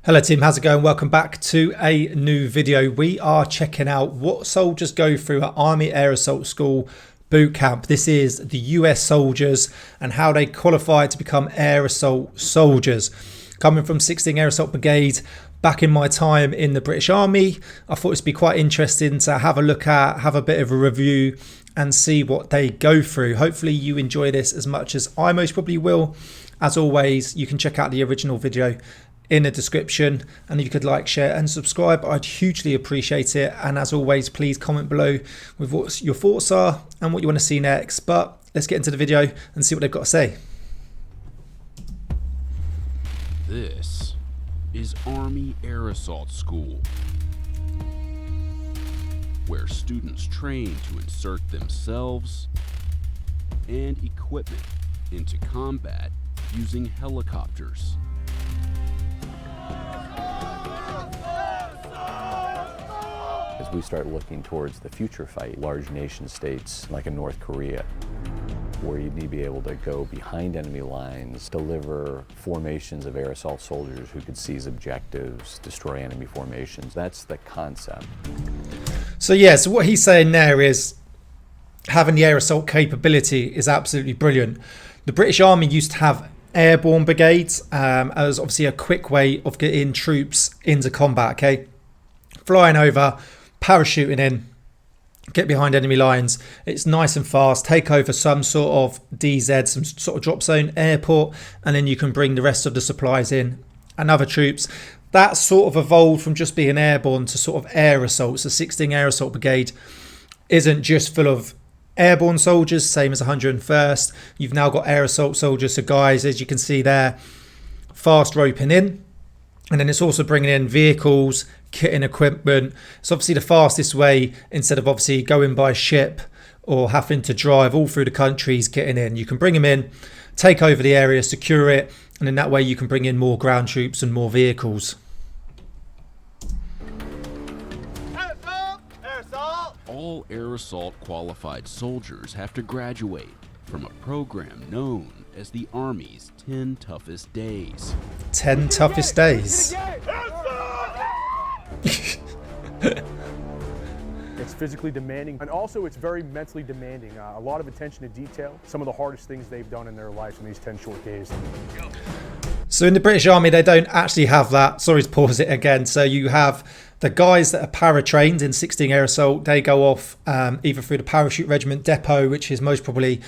Hello team, how's it going? Welcome back to a new video. We are checking out what soldiers go through at Army Air Assault School boot camp. This is the US soldiers and how they qualify to become air assault soldiers. Coming from 16th Air Assault Brigade, back in my time in the British Army, I thought it'd be quite interesting to have a look at, have a bit of a review and see what they go through. Hopefully you enjoy this as much as I most probably will. As always, you can check out the original video in the description, and if you could like, share and subscribe, I'd hugely appreciate it. And as always, please comment below with what your thoughts are and what you want to see next. But let's get into the video and see what they've got to say. This is Army Air Assault School, where students train to insert themselves and equipment into combat using helicopters. As we start looking towards the future fight, large nation states like in North Korea, where you need to be able to go behind enemy lines, deliver formations of air assault soldiers who could seize objectives, destroy enemy formations. That's the concept. So yeah, so what he's saying there is having the air assault capability is absolutely brilliant. The British Army used to have airborne brigades as obviously a quick way of getting troops into combat, okay? Flying over, parachuting in, get behind enemy lines. It's nice and fast. Take over some sort of DZ, some sort of drop zone airport, and then you can bring the rest of the supplies in and other troops. That sort of evolved from just being airborne to sort of air assault. So 16th Air Assault Brigade isn't just full of airborne soldiers, same as 101st. You've now got air assault soldiers. So guys, as you can see there, fast roping in. And then it's also bringing in vehicles, kit and equipment. It's obviously the fastest way, instead of obviously going by ship or having to drive all through the countries getting in. You can bring them in, take over the area, secure it, and in that way you can bring in more ground troops and more vehicles. All air assault qualified soldiers have to graduate from a program known as the Army's 10 toughest days. 10 toughest days. It's physically demanding, and also it's very mentally demanding. A lot of attention to detail. Some of the hardest things they've done in their lives in these 10 short days. So in the British Army, they don't actually have that. Sorry to pause it again. So you have the guys that are para-trained in 16th Air Assault. They go off either through the Parachute Regiment Depot, which is most probably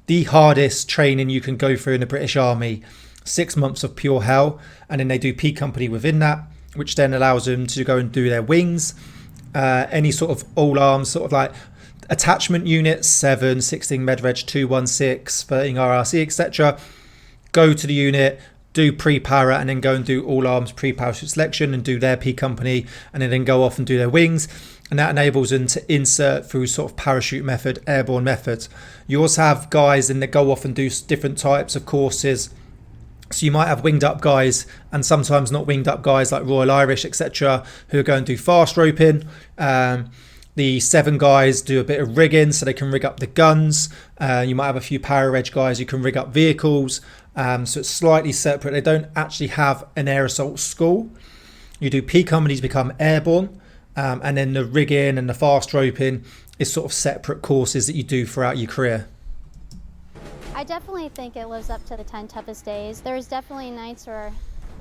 the hardest training you can go through in the British Army. 6 months of pure hell. And then they do P Company within that, which then allows them to go and do their wings. Any sort of all arms, sort of like attachment units, 7, 16 MedReg 216, 13 RRC, etc. Go to the unit, do pre-para, and then go and do all arms pre-parachute selection and do their P Company, and then go off and do their wings. And that enables them to insert through sort of parachute method, airborne method. You also have guys that go off and do different types of courses. So you might have winged up guys and sometimes not winged up guys like Royal Irish, etc., who are going to do fast roping. The 7 guys do a bit of rigging, so they can rig up the guns. You might have a few para-reg guys who can rig up vehicles. So it's slightly separate. They don't actually have an air assault school. You do P Companies become airborne. And then the rigging and the fast roping is sort of separate courses that you do throughout your career. I definitely think it lives up to the 10 toughest days. There's definitely nights where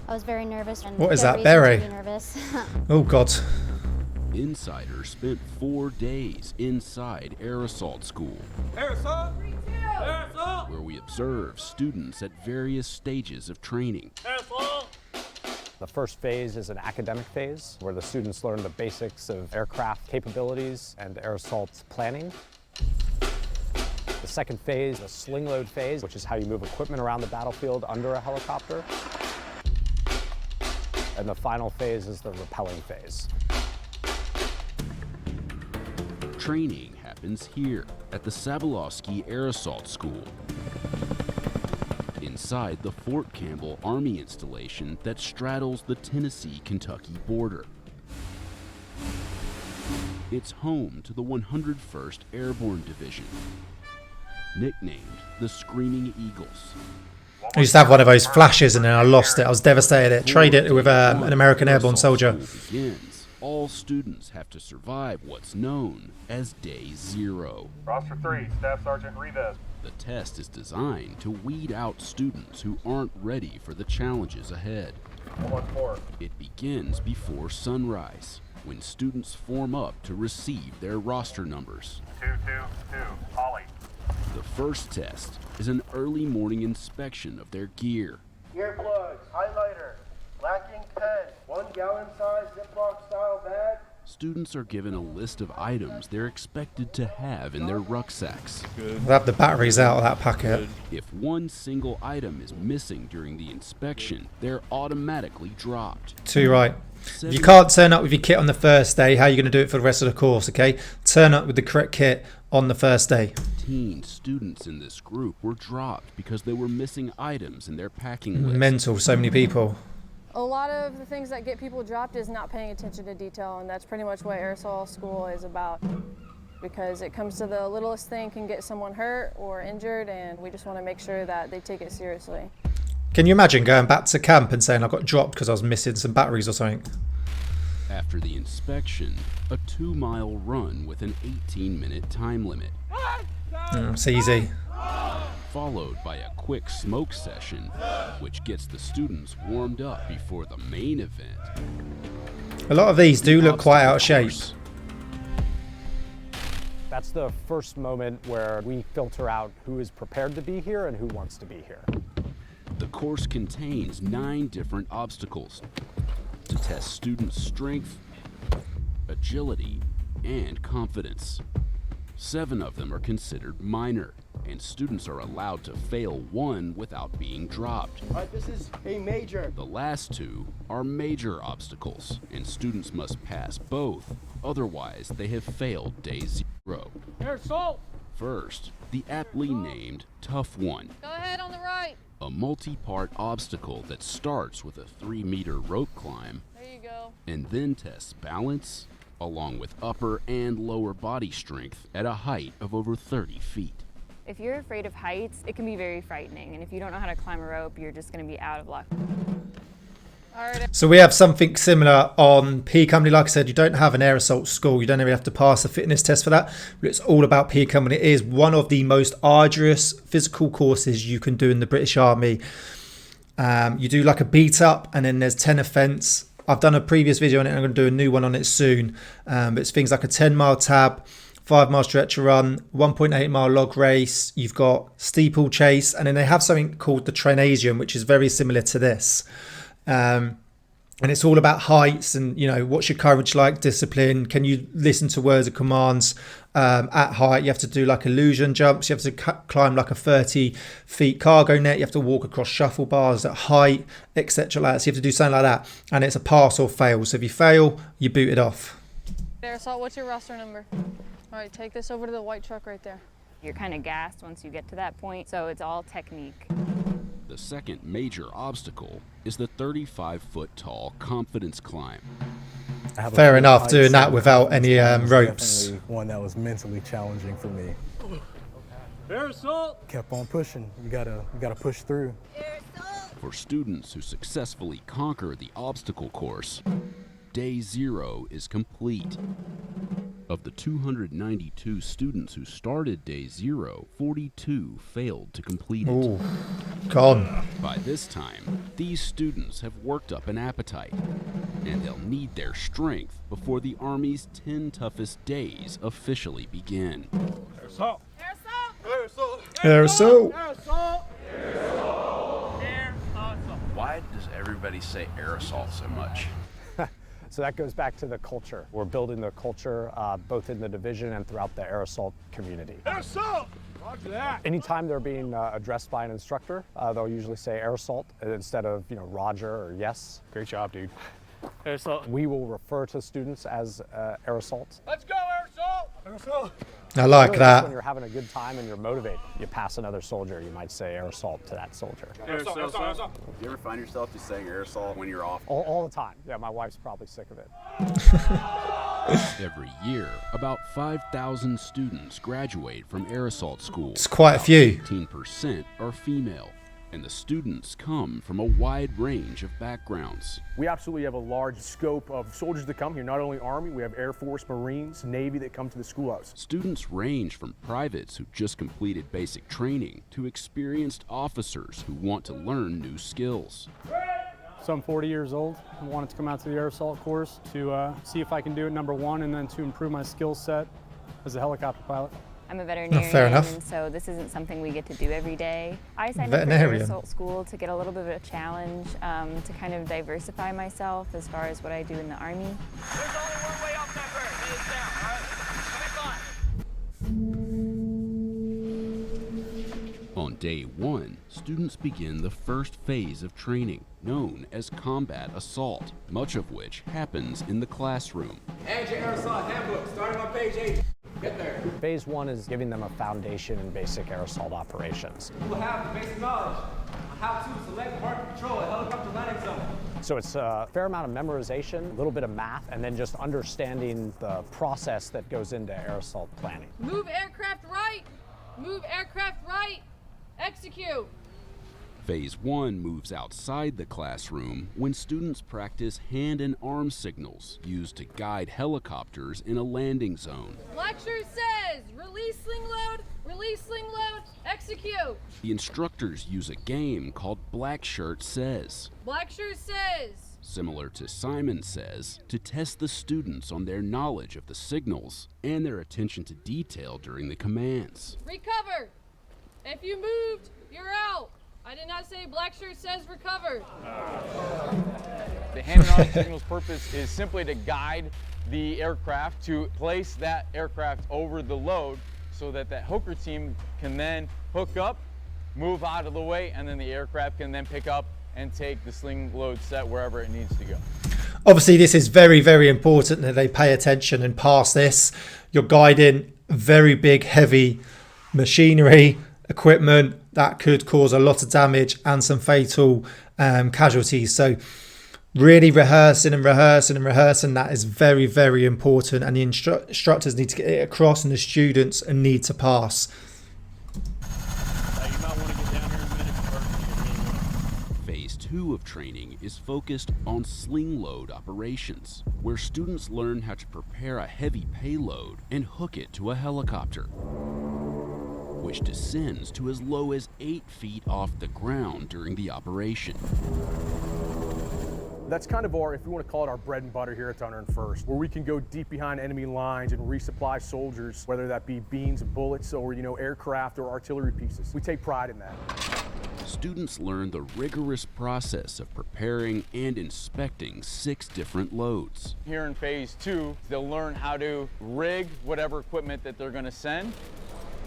I was very nervous. And what is good that, reason Barry? to be nervous. Oh, God. Insiders spent 4 days inside Air Assault School, Air assault! Air assault! where we observe students at various stages of training. Air assault! The first phase is an academic phase where the students learn the basics of aircraft capabilities and air assault planning. The second phase, the sling load phase, which is how you move equipment around the battlefield under a helicopter. And the final phase is the repelling phase. Training happens here at the Sabalowski Air Assault School, inside the Fort Campbell Army installation that straddles the Tennessee-Kentucky border. It's home to the 101st Airborne Division, nicknamed the Screaming Eagles. I used to have one of those flashes and then I lost it. I was devastated. I traded it with an American airborne soldier. Begins. All students have to survive what's known as Day Zero. Roster 3, Staff Sergeant Reves. The test is designed to weed out students who aren't ready for the challenges ahead. 114. It begins before sunrise, when students form up to receive their roster numbers. 222, Holly. The first test is an early morning inspection of their gear. Earplugs, highlighter, lacking pen, 1 gallon size Ziploc style bag. Students are given a list of items they're expected to have in their rucksacks. We'll have the batteries out of that packet. If one single item is missing during the inspection, they're automatically dropped. Too right. If you can't turn up with your kit on the first day, how are you going to do it for the rest of the course, okay? Turn up with the correct kit on the first day. 15 students in this group were dropped because they were missing items in their packing list. Mental, so many people. A lot of the things that get people dropped is not paying attention to detail, and that's pretty much what aerosol school is about, because it comes to the littlest thing can get someone hurt or injured, and we just want to make sure that they take it seriously. Can you imagine going back to camp and saying I got dropped because I was missing some batteries or something? After the inspection, a 2-mile run with an 18-minute time limit. It's easy. Followed by a quick smoke session, which gets the students warmed up before the main event. A lot of these do look quite out of shape. That's the first moment where we filter out who is prepared to be here and who wants to be here. The course contains 9 different obstacles to test students' strength, agility, and confidence. 7 of them are considered minor, and students are allowed to fail 1 without being dropped. All right, this is a major. The last 2 are major obstacles, and students must pass both, otherwise they have failed Day Zero. Air assault. First, the aptly named Tough One. Go ahead on the right. A multi-part obstacle that starts with a 3-meter rope climb There you go. and then tests balance, along with upper and lower body strength at a height of over 30 feet. If you're afraid of heights, it can be very frightening, and if you don't know how to climb a rope, you're just going to be out of luck. All right. So we have something similar on P Company. Like I said, you don't have an air assault school. You don't even have to pass a fitness test for that. But it's all about P Company. It is one of the most arduous physical courses you can do in the British Army. You do like a beat up and then there's 10 offence. I've done a previous video on it and I'm going to do a new one on it soon. But it's things like a 10-mile tab, 5-mile stretcher run, 1.8-mile log race. You've got steeplechase, and then they have something called the Trainasium, which is very similar to this. And it's all about heights and, you know, what's your courage like, discipline, can you listen to words and commands at height. You have to do like illusion jumps, you have to climb like a 30 feet cargo net, you have to walk across shuffle bars at height, etc. like that. So you have to do something like that, and it's a pass or fail. So if you fail, you boot it off. Air assault, what's your roster number? All right, take this over to the white truck right there. You're kind of gassed once you get to that point, so it's all technique. The second major obstacle is the 35-foot tall confidence climb. Fair enough, doing that without any ropes. Definitely one that was mentally challenging for me. Air assault. Kept on pushing. You gotta push through. For students who successfully conquer the obstacle course, Day Zero is complete. Of the 292 students who started Day Zero, 42 failed to complete it. Ooh, gone. By this time, these students have worked up an appetite, and they'll need their strength before the Army's 10 toughest days officially begin. Air assault. Air assault. Air assault. Air assault. Air assault. Air assault. Air assault. Why does everybody say air assault so much? So that goes back to the culture. We're building the culture both in the division and throughout the air assault community. Air assault. Roger that. Anytime they're being addressed by an instructor, they'll usually say air assault instead of, you know, Roger or yes. Great job, dude. Air assault. We will refer to students as air assault. Let's go, air assault. Air assault. I like Really, that. when you're having a good time and you're motivated, you pass another soldier, you might say air assault to that soldier. Air assault. Air assault. Air assault. Do you ever find yourself just saying air assault when you're off? All the time. Yeah, my wife's probably sick of it. Every year, about 5,000 students graduate from air assault school. It's quite a few. 15% are female, and the students come from a wide range of backgrounds. We absolutely have a large scope of soldiers that come here, not only Army, we have Air Force, Marines, Navy that come to the schoolhouse. Students range from privates who just completed basic training to experienced officers who want to learn new skills. So I'm 40 years old. I wanted to come out to the air assault course to see if I can do it, number one, and then to improve my skill set as a helicopter pilot. I'm a veterinarian, fair enough. and so this isn't something we get to do every day. I signed up for air assault school to get a little bit of a challenge, to kind of diversify myself as far as what I do in the Army. There's only one way off that bird. Lay it down, all right? Come on. On day one, students begin the first phase of training, known as combat assault, much of which happens in the classroom. And your air assault handbook, starting on page 8. Get there. Phase one is giving them a foundation in basic air assault operations. You will have the basic knowledge on how to select, mark, and control a helicopter landing zone. So it's a fair amount of memorization, a little bit of math, and then just understanding the process that goes into air assault planning. Move aircraft right. Move aircraft right. Execute. Phase one moves outside the classroom when students practice hand and arm signals used to guide helicopters in a landing zone. Lecture says, release sling load, execute. The instructors use a game called Black Shirt Says, Black shirt says. similar to Simon Says, to test the students on their knowledge of the signals and their attention to detail during the commands. Recover. If you moved, you're out. I did not say black shirt says recover. The hand and arm signal's purpose is simply to guide the aircraft to place that aircraft over the load so that that hooker team can then hook up, move out of the way, and then the aircraft can then pick up and take the sling load set wherever it needs to go. Obviously, this is very, very important that they pay attention and pass this. You're guiding very big, heavy machinery, equipment that could cause a lot of damage and some fatal casualties. So really rehearsing that is very, very important, and the instructors need to get it across and the students need to pass. Phase two of training is focused on sling load operations, where students learn how to prepare a heavy payload and hook it to a helicopter, which descends to as low as 8 feet off the ground during the operation. That's kind of our, if you want to call it, our bread and butter here at 101st, where we can go deep behind enemy lines and resupply soldiers, whether that be beans and bullets or, aircraft or artillery pieces. We take pride in that. Students learn the rigorous process of preparing and inspecting 6 different loads. Here in phase two, they'll learn how to rig whatever equipment that they're going to send,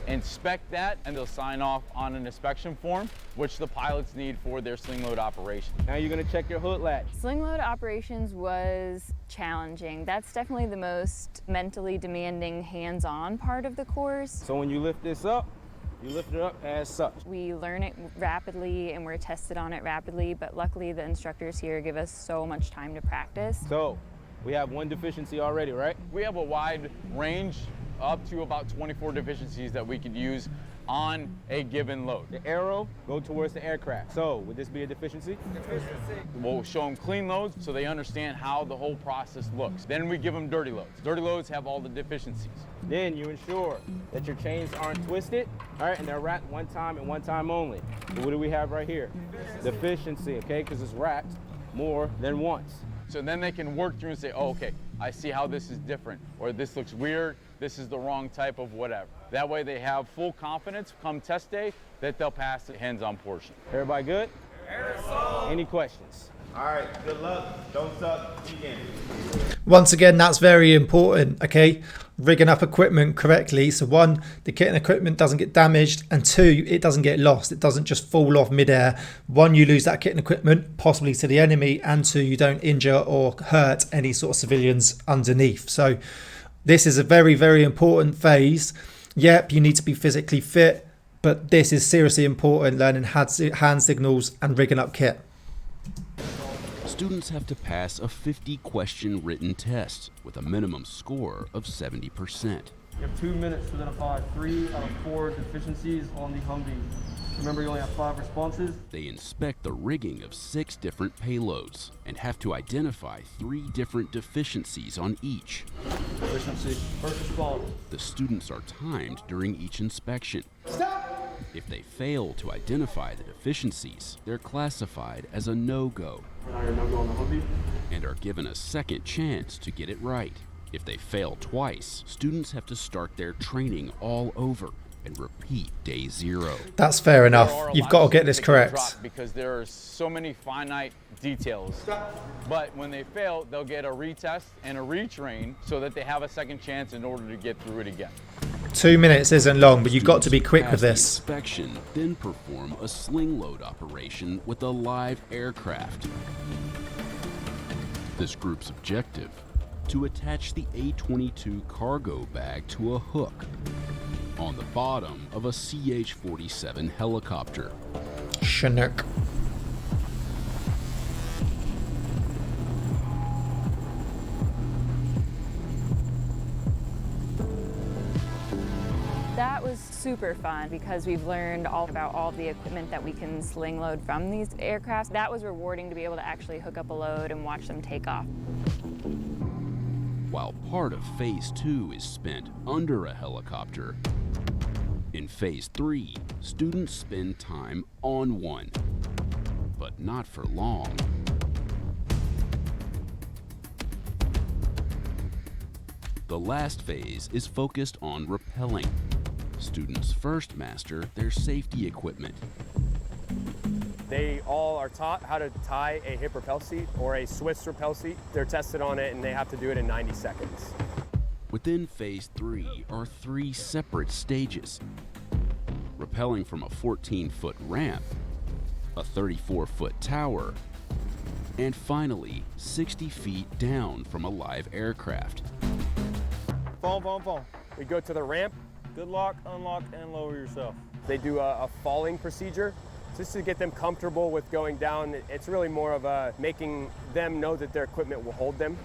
inspect that, and they'll sign off on an inspection form, which the pilots need for their sling load operation. Now you're going to check your hood latch. Sling load operations was challenging. That's definitely the most mentally demanding hands-on part of the course. So when you lift this up, you lift it up as such. We learn it rapidly and we're tested on it rapidly, but luckily the instructors here give us so much time to practice. So we have one deficiency already, right? We have a wide range, up to about 24 deficiencies that we could use on a given load. The arrow go towards the aircraft. So would this be a deficiency? We'll show them clean loads so they understand how the whole process looks. Then we give them dirty loads. Dirty loads have all the deficiencies. Then you ensure that your chains aren't twisted, all right, and they're wrapped one time and one time only. So what do we have right here? Deficiency, okay, because it's wrapped more than once. So then they can work through and say, oh, okay, I see how this is different, or this looks weird, this is the wrong type of whatever. That way they have full confidence come test day that they'll pass the hands-on portion. Everybody good? Any questions? All right, good luck. Don't suck. Begin. Once again, that's very important, okay? Rigging up equipment correctly. So 1, the kit and equipment doesn't get damaged, and 2, it doesn't get lost. It doesn't just fall off midair. 1, you lose that kit and equipment, possibly to the enemy, and 2, you don't injure or hurt any sort of civilians underneath. So this is a very, very important phase. Yep, you need to be physically fit, but this is seriously important, learning hand signals and rigging up kit. Students have to pass a 50-question written test with a minimum score of 70%. You have 2 minutes to identify 3 out of 4 deficiencies on the Humvee. Remember, you only have 5 responses. They inspect the rigging of 6 different payloads and have to identify 3 different deficiencies on each. Efficiency, first responder. The students are timed during each inspection. Stop! If they fail to identify the deficiencies, they're classified as a no-go Now you're no-go on the hoodie. and are given a second chance to get it right. If they fail twice, students have to start their training all over and repeat day 0. That's fair enough. You've got to get this correct. Because there are so many finite details. But when they fail, they'll get a retest and a retrain so that they have a second chance in order to get through it again. 2 minutes isn't long, but you've got to be quick with this. Inspection, then perform a sling load operation with a live aircraft. This group's objective: to attach the A-22 cargo bag to a hook on the bottom of a CH-47 helicopter. Chinook. That was super fun because we've learned all about all the equipment that we can sling load from these aircraft. That was rewarding to be able to actually hook up a load and watch them take off. While part of Phase 2 is spent under a helicopter, in Phase 3, students spend time on one, but not for long. The last phase is focused on repelling. Students first master their safety equipment. They all are taught how to tie a hip rappel seat or a Swiss rappel seat. They're tested on it and they have to do it in 90 seconds. Within Phase 3 are 3 separate stages: rappelling from a 14-foot ramp, a 34-foot tower, and finally 60 feet down from a live aircraft. Phone. We go to the ramp. Good luck, unlock, and lower yourself. They do a falling procedure just to get them comfortable with going down. It's really more of making them know that their equipment will hold them.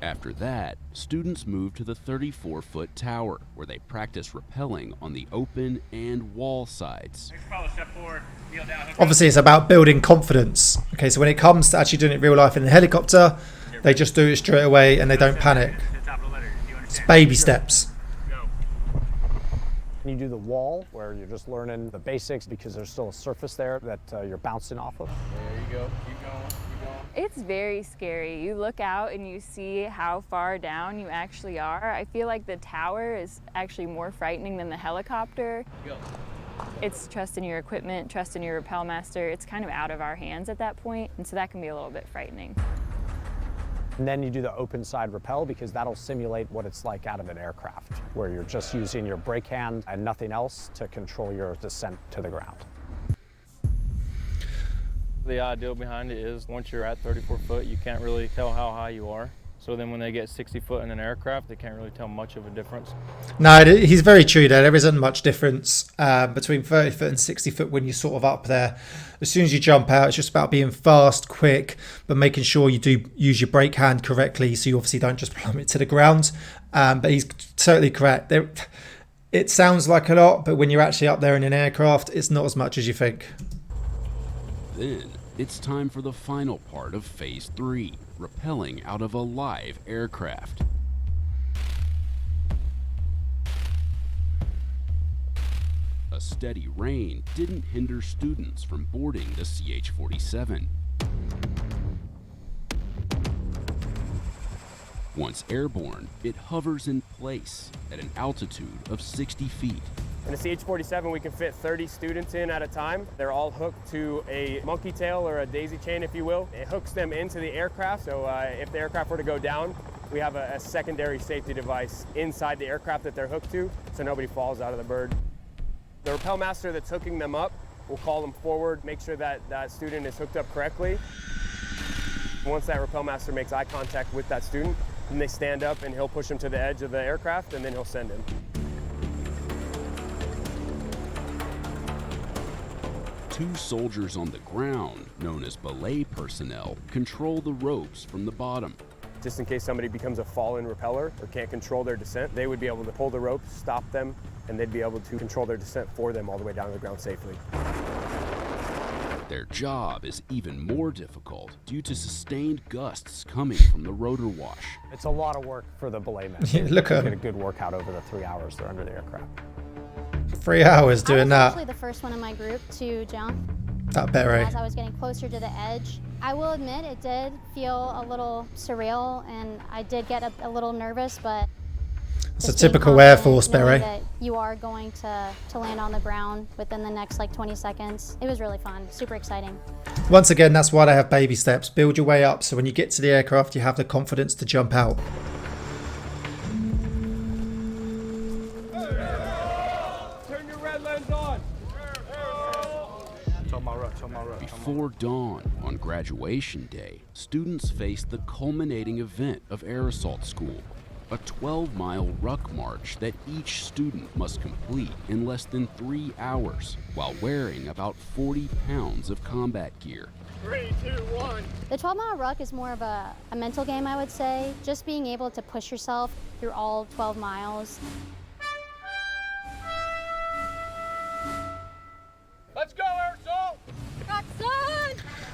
After that, students move to the 34-foot tower, where they practice rappelling on the open and wall sides. Step forward, kneel down, hook up. Obviously, it's about building confidence. Okay, so when it comes to actually doing it in real life in a helicopter, they just do it straight away and they don't panic. It's baby steps. You do the wall, where you're just learning the basics because there's still a surface there that you're bouncing off of. There you go. Keep going. It's very scary. You look out and you see how far down you actually are. I feel like the tower is actually more frightening than the helicopter. Go. It's trust in your equipment, trust in your rappel master. It's kind of out of our hands at that point, and so that can be a little bit frightening. And then you do the open side rappel because that'll simulate what it's like out of an aircraft, where you're just using your brake hand and nothing else to control your descent to the ground. The idea behind it is once you're at 34 foot, you can't really tell how high you are. So then when they get 60 foot in an aircraft, they can't really tell much of a difference. No, he's very true there. There isn't much difference between 30 foot and 60 foot when you're sort of up there. As soon as you jump out, it's just about being fast, quick, but making sure you do use your brake hand correctly so you obviously don't just plummet to the ground. But he's totally correct. It sounds like a lot, but when you're actually up there in an aircraft, it's not as much as you think. Then it's time for the final part of Phase 3, rappelling out of a live aircraft. A steady rain didn't hinder students from boarding the CH-47. Once airborne, it hovers in place at an altitude of 60 feet. In a CH-47, we can fit 30 students in at a time. They're all hooked to a monkey tail or a daisy chain, if you will. It hooks them into the aircraft, so if the aircraft were to go down, we have a secondary safety device inside the aircraft that they're hooked to, so nobody falls out of the bird. The rappel master that's hooking them up will call them forward, make sure that that student is hooked up correctly. Once that rappel master makes eye contact with that student, then they stand up and he'll push them to the edge of the aircraft and then he'll send him. Two soldiers on the ground, known as belay personnel, control the ropes from the bottom. just in case somebody becomes a fallen repeller or can't control their descent. They would be able to pull the rope, stop them, and they'd be able to control their descent for them all the way down to the ground safely. Their job is even more difficult due to sustained gusts coming from the rotor wash. It's a lot of work for the belay men. Yeah, look at get a good workout over the 3 hours they're under the aircraft. 3 hours doing I was that. actually the first one in my group to jump. That beret. As I was getting closer to the edge, I will admit it did feel a little surreal, and I did get a little nervous, but It's a typical Air Force beret. that you are going to land on the ground within the next like 20 seconds. It was really fun, super exciting. Once again, that's why they have baby steps. Build your way up so when you get to the aircraft, you have the confidence to jump out. Turn your red lens on. Before dawn on graduation day, students faced the culminating event of Air Assault School, a 12-mile ruck march that each student must complete in less than 3 hours while wearing about 40 pounds of combat gear. 3, 2, 1. The 12-mile ruck is more of a mental game, I would say. Just being able to push yourself through all 12 miles. Let's go, Air Assault!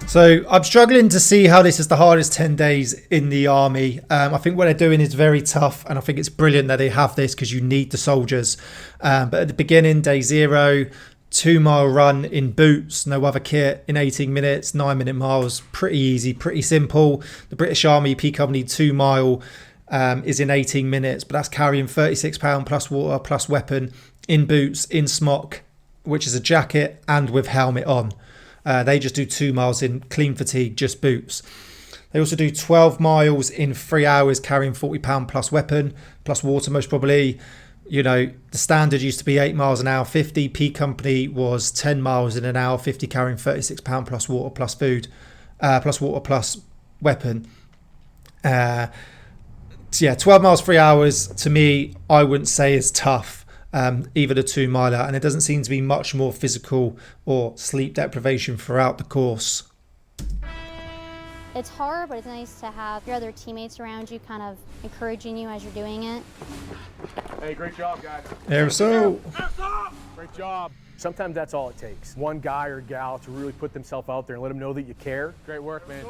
So I'm struggling to see how this is the hardest 10 days in the army. I think what they're doing is very tough, and I think it's brilliant that they have this because you need the soldiers. But at the beginning, day 0, 2-mile run in boots, no other kit, in 18 minutes, 9-minute miles, pretty easy, pretty simple. The British Army P Company 2-mile is in 18 minutes, but that's carrying 36 pound plus water plus weapon in boots, in smock, which is a jacket, and with helmet on. They just do 2 miles in clean fatigue, just boots. They also do 12 miles in 3 hours carrying 40 pound plus weapon, plus water most probably. You know, the standard used to be 8 miles an hour, 50. P Company was 10 miles in an hour, 50 carrying 36 pound plus water plus food, plus water plus weapon. So yeah, 12 miles, 3 hours, to me, I wouldn't say is tough. Even a 2-miler, and it doesn't seem to be much more physical or sleep deprivation throughout the course. It's hard, but it's nice to have your other teammates around you kind of encouraging you as you're doing it. Hey, great job, guys. Air Assault. Great job. Sometimes that's all it takes. One guy or gal to really put themselves out there and let them know that you care. Great work, man.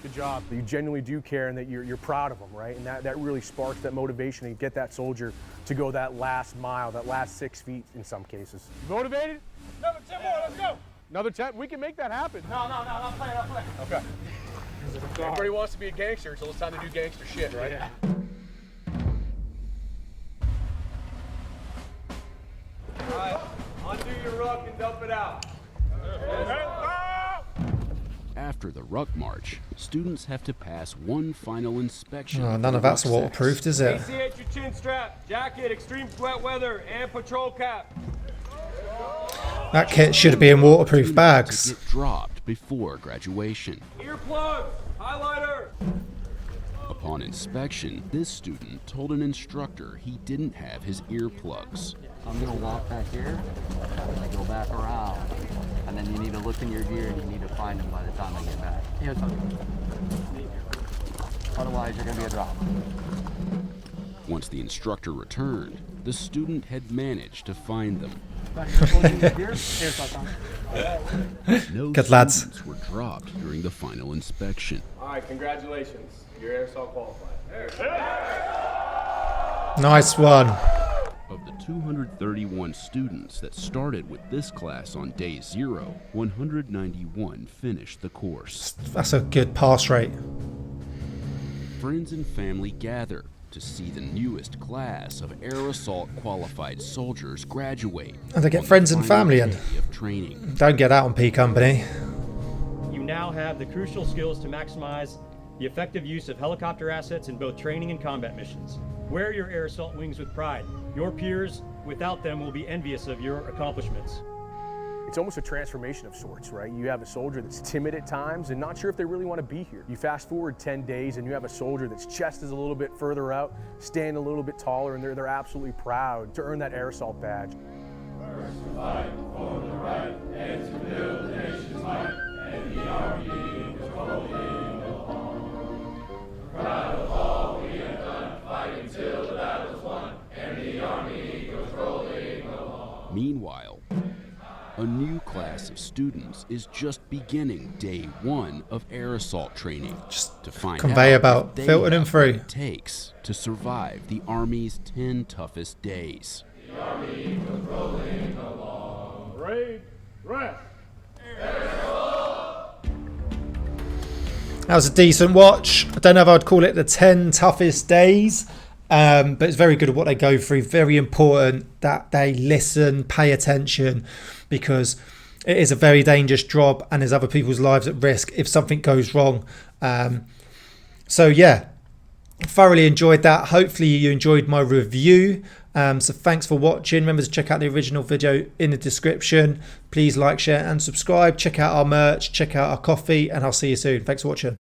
Good job. You genuinely do care and that you're proud of them, right? And that really sparks that motivation and get that soldier to go that last mile, that last 6 feet in some cases. You motivated? Another 10 more, let's go. Another 10? We can make that happen. No, not playing. Okay. Everybody wants to be a gangster, so it's time to do gangster shit, right? Yeah. All right, undo your ruck and dump it out. After the ruck march, students have to pass one final inspection. Oh, none of that's rucksacks. waterproofed, is it? AC at your chin strap, jacket, extreme wet weather, and patrol cap. That kit should be in waterproof To bags. get dropped before graduation. Earplugs, highlighter. Upon inspection, this student told an instructor he didn't have his earplugs. I'm gonna walk back here, and I go back around, and then you need to look in your gear and you need to find them by the time I get back. Otherwise, you're gonna be a drop. Once the instructor returned, the student had managed to find them. No Good lads. students were dropped during the final inspection. All right, congratulations. You're Air Assault qualified. Nice one. Of the 231 students that started with this class on day 0, 191 finished the course. That's a good pass rate. Friends and family gather to see the newest class of Air Assault qualified soldiers graduate. And they get on the friends and final family in. day of training. Don't get out on P Company. You now have the crucial skills to maximize the effective use of helicopter assets in both training and combat missions. Wear your Air Assault wings with pride. Your peers, without them, will be envious of your accomplishments. It's almost a transformation of sorts, right? You have a soldier that's timid at times and not sure if they really want to be here. You fast forward 10 days and you have a soldier that's chest is a little bit further out, stand a little bit taller, and they're absolutely proud to earn that Air Assault badge. First to fight for the right and to build the nation's might, and the army is holding the home. Proud of all of students is just beginning day 1 of air assault training. Just to find conveyor out belt, if they filtering them have through. what it takes to survive the Army's 10 toughest days. The Army was rolling along. Parade, rest. That was a decent watch. I don't know if I'd call it the 10 toughest days, but it's very good at what they go through. Very important that they listen, pay attention, because it is a very dangerous job and there's other people's lives at risk if something goes wrong. So yeah, thoroughly enjoyed that. Hopefully you enjoyed my review. So thanks for watching. Remember to check out the original video in the description. Please like, share and subscribe. Check out our merch, check out our coffee, and I'll see you soon. Thanks for watching.